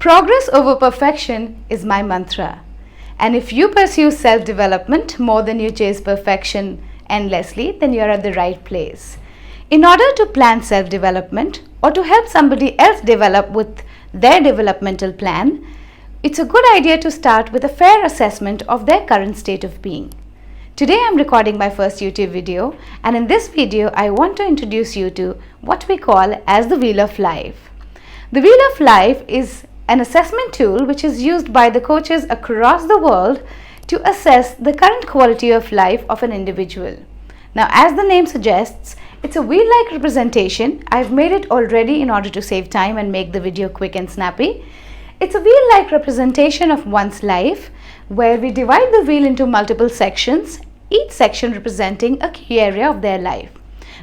Progress over perfection is my mantra. And if you pursue self-development more than you chase perfection endlessly, then you're at the right place. In order to plan self-development or to help somebody else develop with their developmental plan, it's a good idea to start with a fair assessment of their current state of being. Today I'm recording my first YouTube video, and in this video I want to introduce you to what we call as the Wheel of Life. The Wheel of Life is an assessment tool which is used by the coaches across the world to assess the current quality of life of an individual. Now, as the name suggests, it's a wheel-like representation. I've made it already in order to save time and make the video quick and snappy. It's a wheel-like representation of one's life where we divide the wheel into multiple sections, each section representing a key area of their life.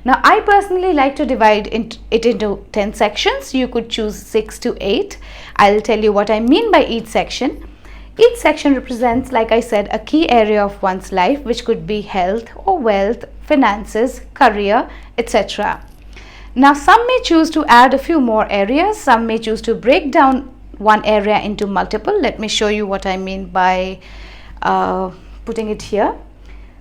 Now, I personally like to divide it into 10 sections. You could choose 6 to 8. I'll tell you what I mean by each section. Each section represents, like I said, a key area of one's life, which could be health or wealth, finances, career, etc. Now, some may choose to add a few more areas. Some may choose to break down one area into multiple. Let me show you what I mean by putting it here.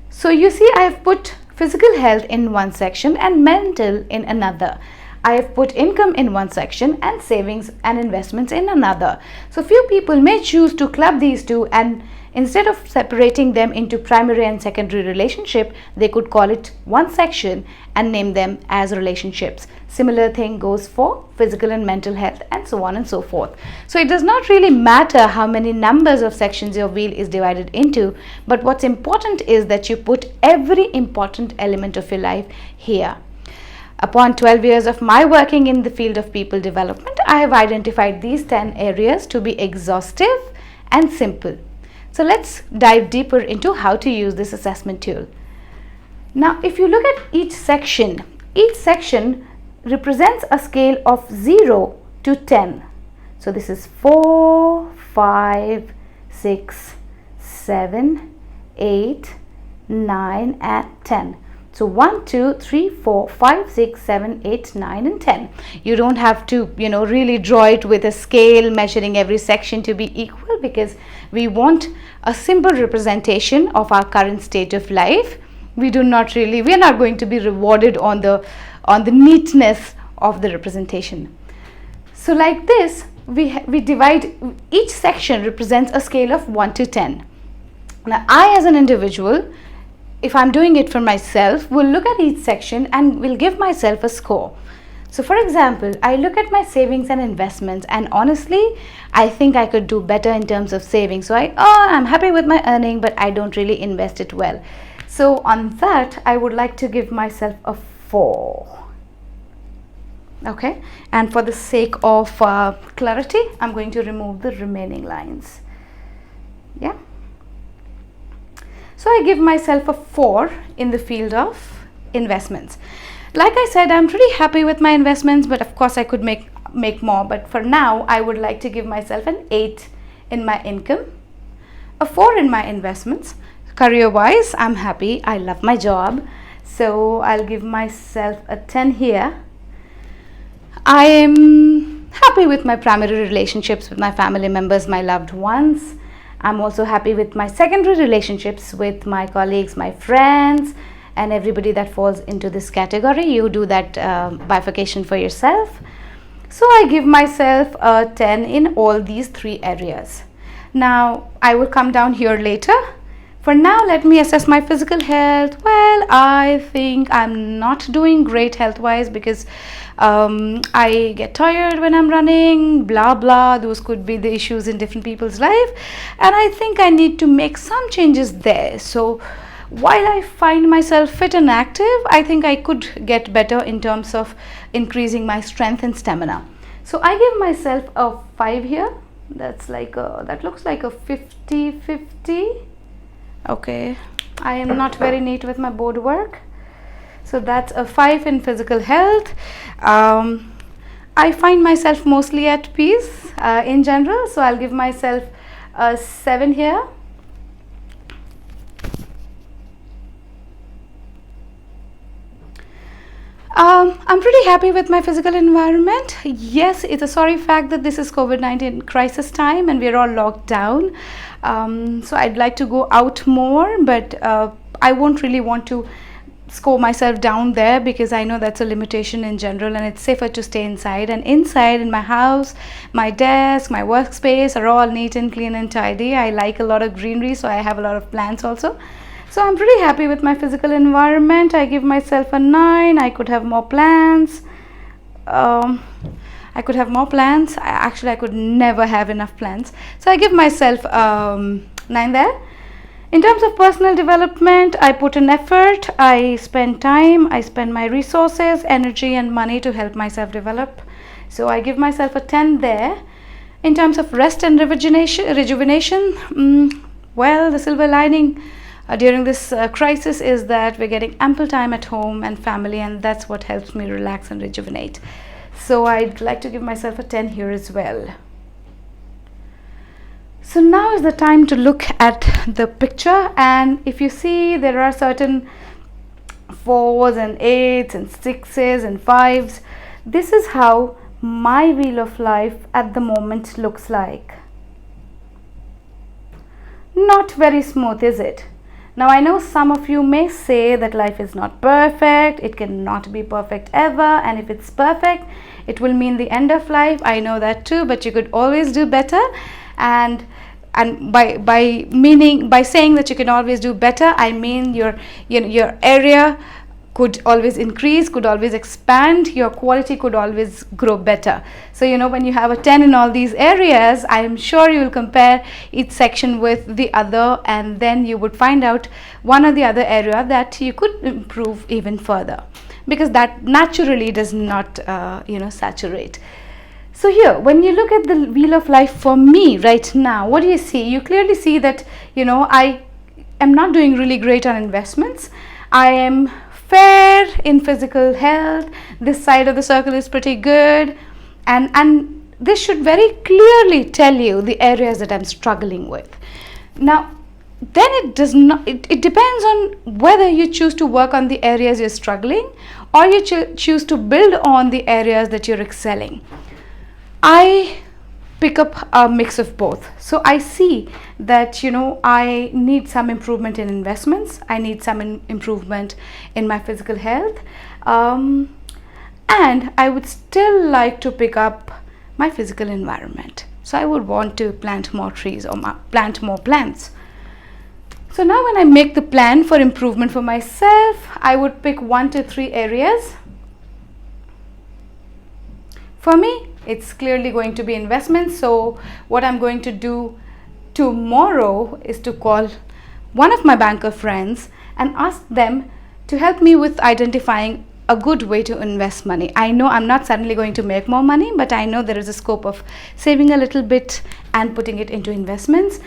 So you see, I have put physical health in one section and mental in another. I have put income in one section and savings and investments in another. So few people may choose to club these two, and instead of separating them into primary and secondary relationship, they could call it one section and name them as relationships. Similar thing goes for physical and mental health, and so on and so forth. So it does not really matter how many numbers of sections your wheel is divided into, but what's important is that you put every important element of your life here. Upon 12 years of my working in the field of people development, I have identified these 10 areas to be exhaustive and simple. So let's dive deeper into how to use this assessment tool. Now, if you look at each section represents a scale of 0 to 10. So this is 4, 5, 6, 7, 8, 9 and 10. So 1, 2, 3, 4, 5, 6, 7, 8, 9 and 10. You don't have to, really draw it with a scale measuring every section to be equal, because we want a simple representation of our current state of life. We are not going to be rewarded on the neatness of the representation. So like this, we divide, each section represents a scale of 1 to 10. Now, I as an individual, if I'm doing it for myself, will look at each section and will give myself a score. So for example, I look at my savings and investments, and honestly, I think I could do better in terms of savings. So I'm happy with my earning, but I don't really invest it well. So on that, I would like to give myself a 4. Okay, and for the sake of clarity, I'm going to remove the remaining lines. Yeah. So I give myself a 4 in the field of investments. Like I said, I'm pretty happy with my investments, but of course I could make more. But for now, I would like to give myself an 8 in my income, a 4 in my investments. Career-wise, I'm happy. I love my job. So I'll give myself a 10 here. I am happy with my primary relationships with my family members, my loved ones. I'm also happy with my secondary relationships with my colleagues, my friends, and everybody that falls into this category. You do that bifurcation for yourself. So I give myself a 10 in all these 3 areas. Now, I will come down here later. For now, let me assess my physical health. Well, I think I'm not doing great health-wise, because I get tired when I'm running, blah blah. Those could be the issues in different people's life, and I think I need to make some changes there. So while I find myself fit and active, I think I could get better in terms of increasing my strength and stamina. So I give myself a 5 here. That looks like a 50-50. Okay, I am not very neat with my board work. So that's a 5 in physical health. I find myself mostly at peace in general, so I'll give myself a 7 here. I'm pretty happy with my physical environment. Yes, it's a sorry fact that this is COVID-19 crisis time and we're all locked down. So I'd like to go out more, but I won't really want to score myself down there because I know that's a limitation in general and it's safer to stay inside. And inside in my house, my desk, my workspace are all neat and clean and tidy. I like a lot of greenery, so I have a lot of plants also. So I'm pretty happy with my physical environment. I give myself a 9. I could have more plants. I could have more plants. Actually, I could never have enough plants. So I give myself 9 there. In terms of personal development, I put in effort. I spend time. I spend my resources, energy and money to help myself develop. So I give myself a 10 there. In terms of rest and rejuvenation, well, the silver lining during this crisis is that we're getting ample time at home and family, and that's what helps me relax and rejuvenate. So I'd like to give myself a 10 here as well. So now is the time to look at the picture, and if you see, there are certain 4s and 8s and 6s and 5s. This is how my wheel of life at the moment looks like. Not very smooth, is it? Now I know some of you may say that life is not perfect, it cannot be perfect ever, and if it's perfect, it will mean the end of life. I know that too, but you could always do better. And by saying that you can always do better, I mean your area could always increase, could always expand, your quality could always grow better. So when you have a 10 in all these areas, I am sure you will compare each section with the other, and then you would find out one or the other area that you could improve even further, because that naturally does not saturate. So here, when you look at the wheel of life for me right now, what do you see? You clearly see that I am not doing really great on investments. I am fair in physical health. This side of the circle is pretty good, and this should very clearly tell you the areas that I'm struggling with. Now then it depends on whether you choose to work on the areas you're struggling or you choose to build on the areas that you're excelling. I pick up a mix of both. So I see that I need some improvement in investments, I need some improvement in my physical health, and I would still like to pick up my physical environment. So I would want to plant more trees or plant more plants. So now when I make the plan for improvement for myself, I would pick 1 to 3 areas. For me, it's clearly going to be investments. So what I'm going to do tomorrow is to call one of my banker friends and ask them to help me with identifying a good way to invest money. I know I'm not suddenly going to make more money, but I know there is a scope of saving a little bit and putting it into investments.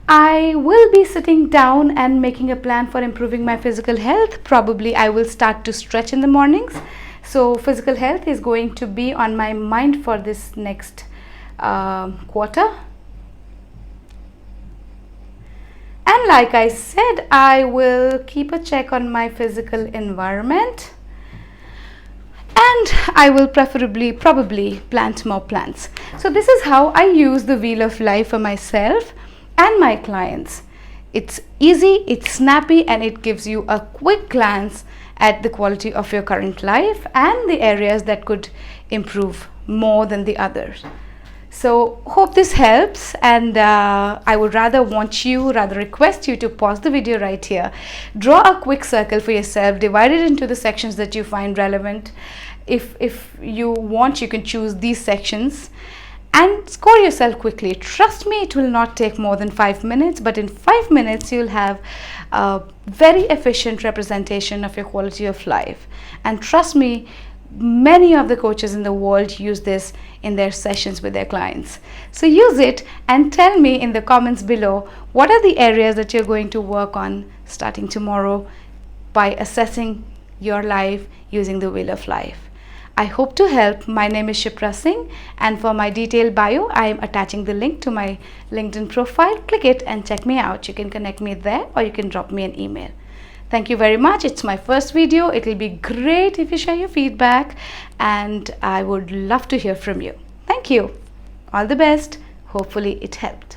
I will be sitting down and making a plan for improving my physical health. Probably I will start to stretch in the mornings. So physical health is going to be on my mind for this next quarter. And like I said, I will keep a check on my physical environment, and I will probably plant more plants. So this is how I use the wheel of life for myself and my clients. It's easy, it's snappy, and it gives you a quick glance at the quality of your current life and the areas that could improve more than the others. So hope this helps, and I would rather request you to pause the video right here, draw a quick circle for yourself, divide it into the sections that you find relevant. If you want, you can choose these sections and score yourself quickly. Trust me, it will not take more than 5 minutes, but in 5 minutes you'll have a very efficient representation of your quality of life. And trust me, many of the coaches in the world use this in their sessions with their clients. So use it and tell me in the comments below what are the areas that you're going to work on starting tomorrow by assessing your life using the wheel of life. I hope to help. My name is Shipra Singh, and for my detailed bio, I am attaching the link to my LinkedIn profile. Click it and check me out. You can connect me there, or you can drop me an email. Thank you very much. It's my first video. It will be great if you share your feedback, and I would love to hear from you. Thank you. All the best. Hopefully it helped.